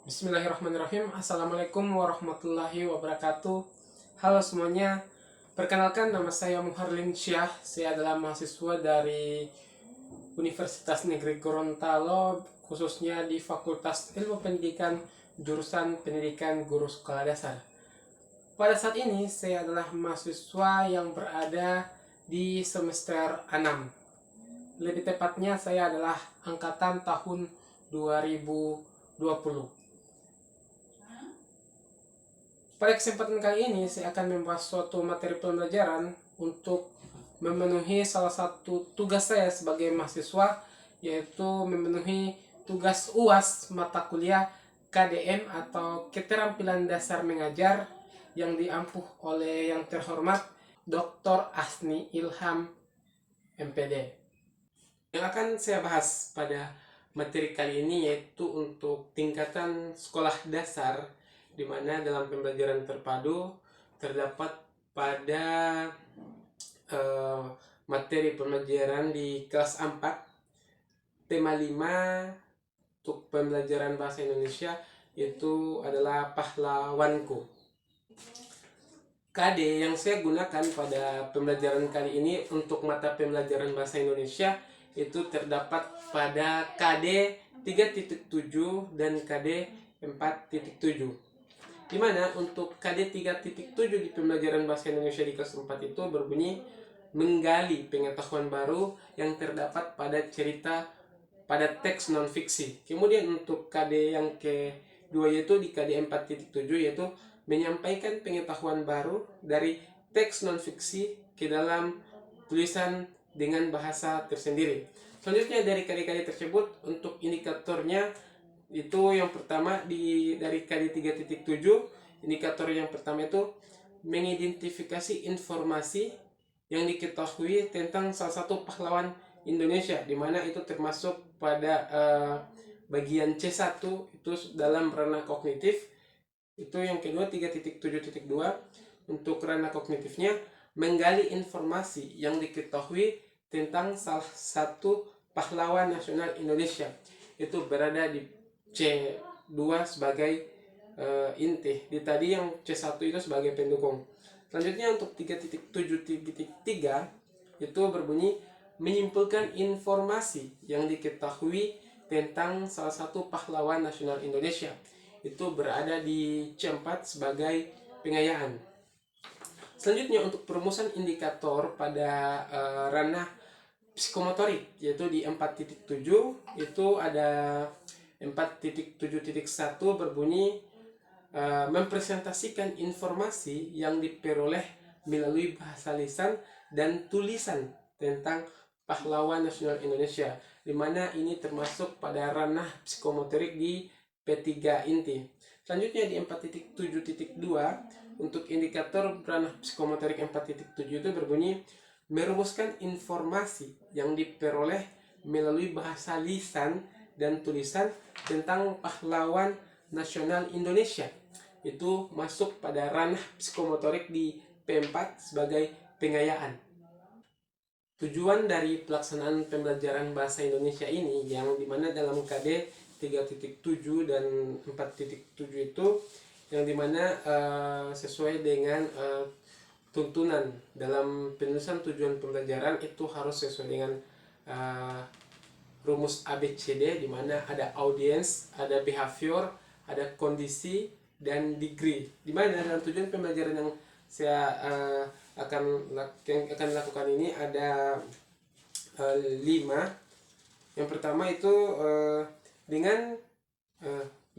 Bismillahirrahmanirrahim. Assalamualaikum warahmatullahi wabarakatuh. Halo semuanya. Perkenalkan, nama saya Muharlin Syah. Saya adalah mahasiswa dari Universitas Negeri Gorontalo, khususnya di Fakultas Ilmu Pendidikan, jurusan Pendidikan Guru Sekolah Dasar. Pada saat ini, saya adalah mahasiswa yang berada di semester 6. Lebih tepatnya, saya adalah angkatan tahun 2020. Pada kesempatan kali ini, saya akan membahas suatu materi pembelajaran untuk memenuhi salah satu tugas saya sebagai mahasiswa, yaitu memenuhi tugas UAS mata kuliah KDM atau Keterampilan Dasar Mengajar yang diampuh oleh yang terhormat Dr. Asni Ilham MPD. Yang akan saya bahas pada materi kali ini yaitu untuk tingkatan sekolah dasar, di mana dalam pembelajaran terpadu terdapat pada materi pembelajaran di kelas 4, tema 5 untuk pembelajaran bahasa Indonesia, itu adalah pahlawanku. KD yang saya gunakan pada pembelajaran kali ini untuk mata pembelajaran bahasa Indonesia itu terdapat pada KD 3.7 dan KD 4.7. Dimana untuk KD 3.7 di pembelajaran bahasa Indonesia di kelas 4 itu berbunyi menggali pengetahuan baru yang terdapat pada cerita pada teks non-fiksi. Kemudian untuk KD yang kedua yaitu di KD 4.7 yaitu menyampaikan pengetahuan baru dari teks non-fiksi ke dalam tulisan dengan bahasa tersendiri. Selanjutnya dari KD-KD tersebut untuk indikatornya itu yang pertama dari KD 3.7, indikator yang pertama itu mengidentifikasi informasi yang diketahui tentang salah satu pahlawan Indonesia, di mana itu termasuk pada bagian C1 itu dalam ranah kognitif. Itu yang kedua 3.7.2 untuk ranah kognitifnya menggali informasi yang diketahui tentang salah satu pahlawan nasional Indonesia, itu berada di C2 sebagai inti, di tadi yang C1 itu sebagai pendukung. Selanjutnya untuk 3.7.3 itu berbunyi menyimpulkan informasi yang diketahui tentang salah satu pahlawan nasional Indonesia, itu berada di C4 sebagai pengayaan. Selanjutnya untuk perumusan indikator pada ranah psikomotorik yaitu di 4.7 itu ada 4.7.1 berbunyi mempresentasikan informasi yang diperoleh melalui bahasa lisan dan tulisan tentang pahlawan nasional Indonesia, di mana ini termasuk pada ranah psikomotorik di P3 inti. Selanjutnya di 4.7.2 untuk indikator ranah psikomotorik 4.7 itu berbunyi merumuskan informasi yang diperoleh melalui bahasa lisan dan tulisan tentang pahlawan nasional Indonesia, itu masuk pada ranah psikomotorik di P4 sebagai pengayaan. Tujuan dari pelaksanaan pembelajaran bahasa Indonesia ini yang dimana dalam KD 3.7 dan 4.7 itu yang dimana sesuai dengan tuntunan dalam penulisan tujuan pembelajaran itu harus sesuai dengan rumus ABCD, di mana ada audience, ada behavior, ada kondisi, dan degree. Di mana dalam tujuan pembelajaran yang saya akan lakukan ini ada 5. Yang pertama itu dengan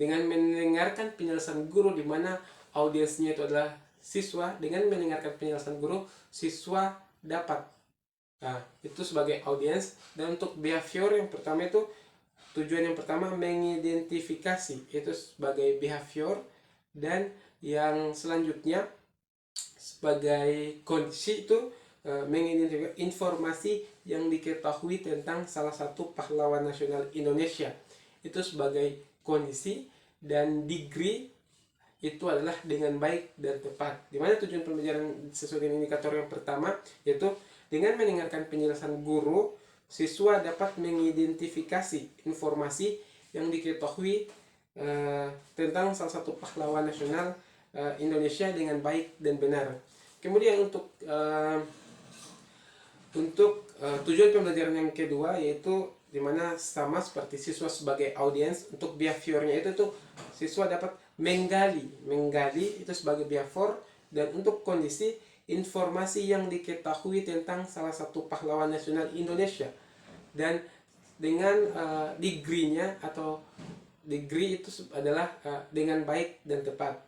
mendengarkan penjelasan guru, di mana audiensnya itu adalah siswa. Dengan mendengarkan penjelasan guru, siswa dapat, itu sebagai audiens. Dan untuk behavior yang pertama itu tujuan yang pertama mengidentifikasi, itu sebagai behavior. Dan yang selanjutnya sebagai kondisi itu mengidentifikasi informasi yang diketahui tentang salah satu pahlawan nasional Indonesia, itu sebagai kondisi. Dan degree itu adalah dengan baik dan tepat, dimana tujuan pembelajaran sesuai dengan indikator yang pertama yaitu dengan mendengarkan penjelasan guru, siswa dapat mengidentifikasi informasi yang diketahui tentang salah satu pahlawan nasional Indonesia dengan baik dan benar. Kemudian untuk tujuan pembelajaran yang kedua, yaitu dimana sama seperti siswa sebagai audiens, untuk behaviornya itu tuh siswa dapat menggali itu sebagai behavior, dan untuk kondisi informasi yang diketahui tentang salah satu pahlawan nasional Indonesia, dan dengan degree-nya atau degree itu adalah dengan baik dan tepat.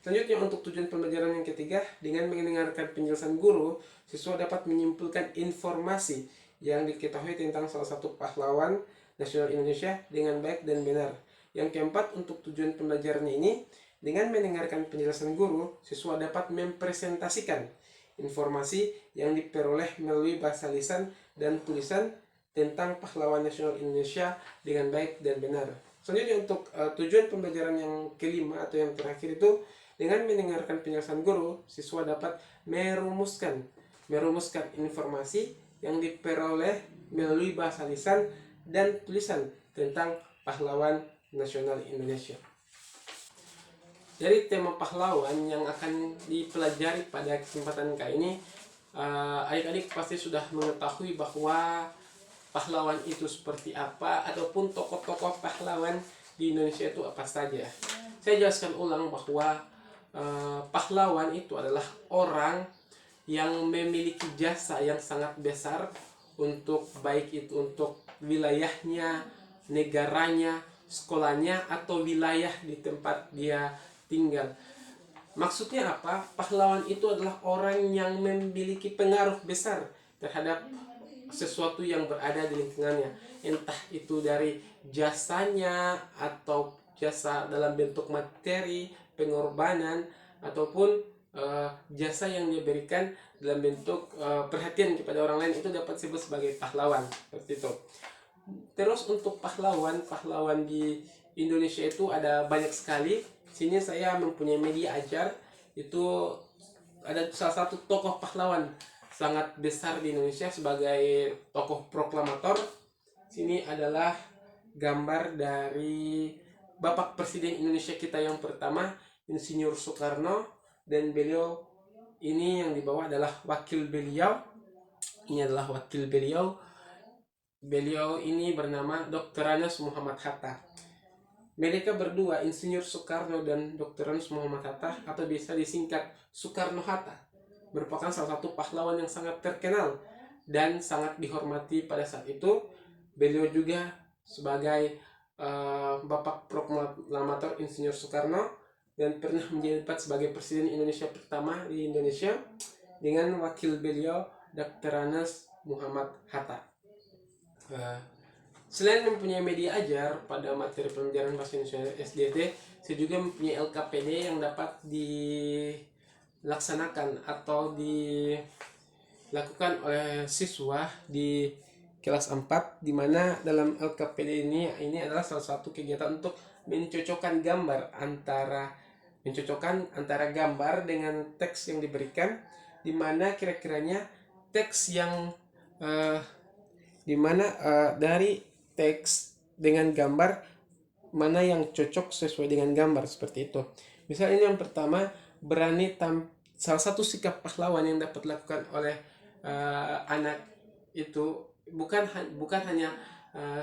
Selanjutnya untuk tujuan pembelajaran yang ketiga, dengan mendengarkan penjelasan guru, siswa dapat menyimpulkan informasi yang diketahui tentang salah satu pahlawan nasional Indonesia dengan baik dan benar. Yang keempat, untuk tujuan pembelajarannya ini, dengan mendengarkan penjelasan guru, siswa dapat mempresentasikan informasi yang diperoleh melalui bahasa lisan dan tulisan tentang pahlawan nasional Indonesia dengan baik dan benar. Selanjutnya untuk tujuan pembelajaran yang kelima atau yang terakhir itu, dengan mendengarkan penjelasan guru, siswa dapat merumuskan informasi yang diperoleh melalui bahasa lisan dan tulisan tentang pahlawan nasional Indonesia. Dari tema pahlawan yang akan dipelajari pada kesempatan kali ini, adik-adik pasti sudah mengetahui bahwa pahlawan itu seperti apa, ataupun tokoh-tokoh pahlawan di Indonesia itu apa saja. Saya jelaskan ulang bahwa pahlawan itu adalah orang yang memiliki jasa yang sangat besar untuk baik itu untuk wilayahnya, negaranya, sekolahnya, atau wilayah di tempat dia tinggal. Maksudnya apa? Pahlawan itu adalah orang yang memiliki pengaruh besar terhadap sesuatu yang berada di lingkungannya, entah itu dari jasanya atau jasa dalam bentuk materi, pengorbanan, ataupun jasa yang dia berikan dalam bentuk perhatian kepada orang lain, itu dapat disebut sebagai pahlawan, seperti itu. Terus untuk pahlawan di Indonesia itu ada banyak sekali. Sini saya mempunyai media ajar, itu ada salah satu tokoh pahlawan sangat besar di Indonesia sebagai tokoh proklamator. Sini adalah gambar dari Bapak Presiden Indonesia kita yang pertama, Insinyur Soekarno, dan beliau ini yang di bawah adalah wakil beliau. Ini adalah wakil beliau. Beliau ini bernama Dr. Anas Muhammad Hatta. Mereka berdua, Insinyur Soekarno dan Dr. Anas Muhammad Hatta, atau bisa disingkat Soekarno-Hatta, merupakan salah satu pahlawan yang sangat terkenal dan sangat dihormati pada saat itu. Beliau juga sebagai Bapak Proklamator Insinyur Soekarno, dan pernah menjabat sebagai Presiden Indonesia pertama di Indonesia dengan wakil beliau Dr. Anas Muhammad Hatta. Selain mempunyai media ajar pada materi pembelajaran bahasa Indonesia SDT, saya juga mempunyai LKPD yang dapat dilaksanakan atau dilakukan oleh siswa di kelas 4, di mana dalam LKPD ini adalah salah satu kegiatan untuk mencocokkan antara gambar dengan teks yang diberikan, di mana kira-kiranya teks yang dari teks dengan gambar mana yang cocok sesuai dengan gambar, seperti itu. Misalnya yang pertama, salah satu sikap pahlawan yang dapat dilakukan oleh anak itu bukan hanya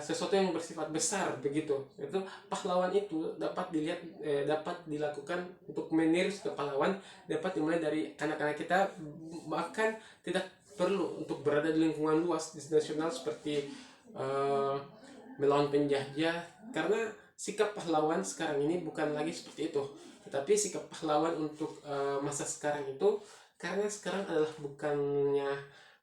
sesuatu yang bersifat besar begitu. Itu pahlawan itu dapat dilakukan untuk meniru sikap pahlawan, dapat dimulai dari anak-anak kita, bahkan tidak perlu untuk berada di lingkungan luas di nasional seperti melawan penjajah, karena sikap pahlawan sekarang ini bukan lagi seperti itu. Tetapi sikap pahlawan untuk masa sekarang itu, karena sekarang adalah bukannya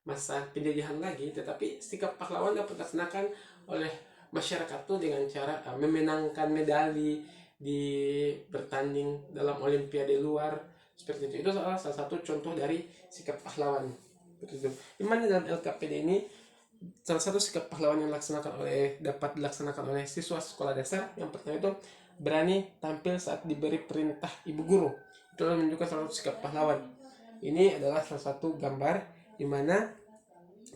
masa penjajahan lagi, tetapi sikap pahlawan dapat dilaksanakan oleh masyarakat itu dengan cara memenangkan medali di bertanding dalam olimpiade luar, seperti itu. Itu salah satu contoh dari sikap pahlawan. Dimana dalam LKPD ini salah satu sikap pahlawan yang dapat dilaksanakan oleh siswa sekolah dasar, yang pertama itu berani tampil saat diberi perintah ibu guru. Itu menunjukkan salah satu sikap pahlawan. Ini adalah salah satu gambar di mana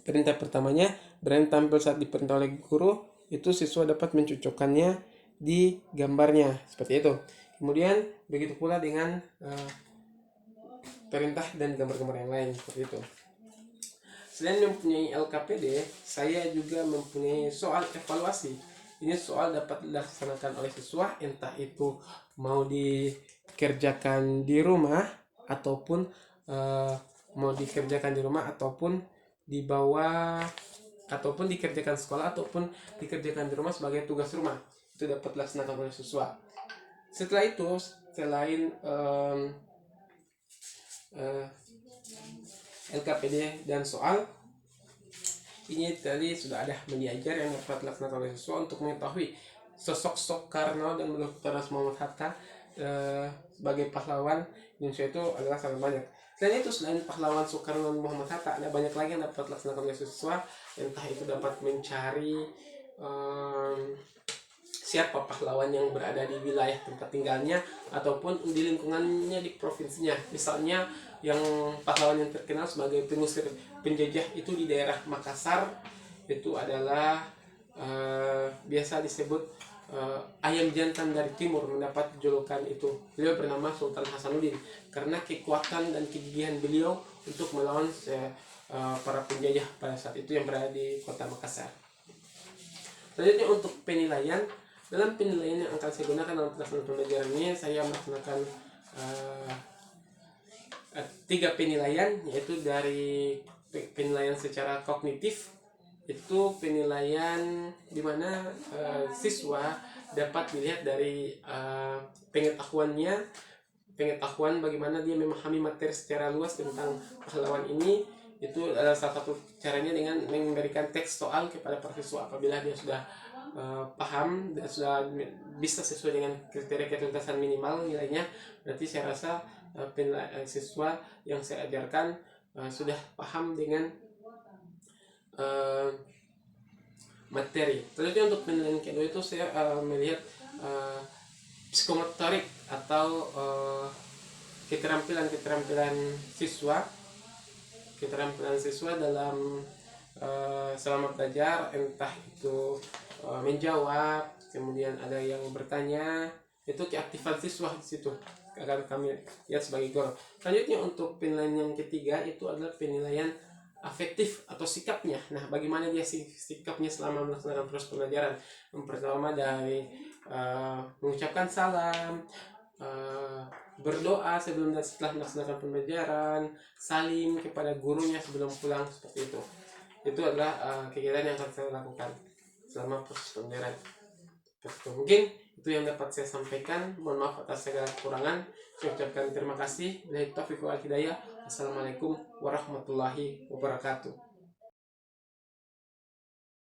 perintah pertamanya berani tampil saat diperintah oleh guru, itu siswa dapat mencocokkannya di gambarnya seperti itu. Kemudian begitu pula dengan perintah dan gambar-gambar yang lain seperti itu. Selain mempunyai LKPD, saya juga mempunyai soal evaluasi. Ini soal dapat dilaksanakan oleh siswa, entah itu mau dikerjakan di rumah ataupun dikerjakan sekolah ataupun dikerjakan di rumah sebagai tugas rumah. Itu dapat dilaksanakan oleh siswa. Setelah itu, selain LKPD dan soal, ini tadi sudah ada media ajar yang dapat dilaksanakan oleh siswa untuk mengetahui sosok Soekarno dan Dr. Muhammad Hatta sebagai pahlawan Indonesia itu adalah sangat banyak. Selain itu, selain pahlawan Soekarno dan Muhammad Hatta, ada banyak lagi yang dapat dilaksanakan oleh siswa, entah itu dapat mencari siapa pahlawan yang berada di wilayah tempat tinggalnya ataupun di lingkungannya di provinsinya. Misalnya yang pahlawan yang terkenal sebagai pengusir penjajah itu di daerah Makassar, itu adalah biasa disebut ayam jantan dari timur, mendapat julukan itu. Beliau bernama Sultan Hasanuddin karena kekuatan dan kegigihan beliau untuk melawan para penjajah pada saat itu yang berada di kota Makassar. Selanjutnya untuk penilaian. Dalam penilaian yang akan saya gunakan dalam pelaksanaan pembelajaran ini, saya melaksanakan 3 penilaian, yaitu dari penilaian secara kognitif, itu penilaian di mana siswa dapat dilihat dari pengetahuan bagaimana dia memahami materi secara luas tentang pahlawan ini. Itu adalah salah satu caranya dengan memberikan teks soal kepada para siswa. Apabila dia sudah paham dan sudah bisa sesuai dengan kriteria ketuntasan minimal nilainya, berarti saya rasa siswa yang saya ajarkan sudah paham dengan materi. Selanjutnya untuk penilaian kedua itu saya melihat psikomotorik atau keterampilan siswa dalam selama belajar, entah itu menjawab, kemudian ada yang bertanya, itu keaktifan siswa di situ akan kami lihat sebagai gol. Selanjutnya untuk penilaian yang ketiga itu adalah penilaian afektif atau sikapnya. Nah, bagaimana dia sikapnya selama melaksanakan proses pembelajaran. Yang pertama dari mengucapkan salam, berdoa sebelum dan setelah melaksanakan pembelajaran, salim kepada gurunya sebelum pulang, seperti itu. Itu adalah kegiatan yang akan saya lakukan selama proses pembelajaran. Mungkin itu yang dapat saya sampaikan. Mohon maaf atas segala kekurangan. Saya ucapkan terima kasih. Wassalamualaikum warahmatullahi wabarakatuh.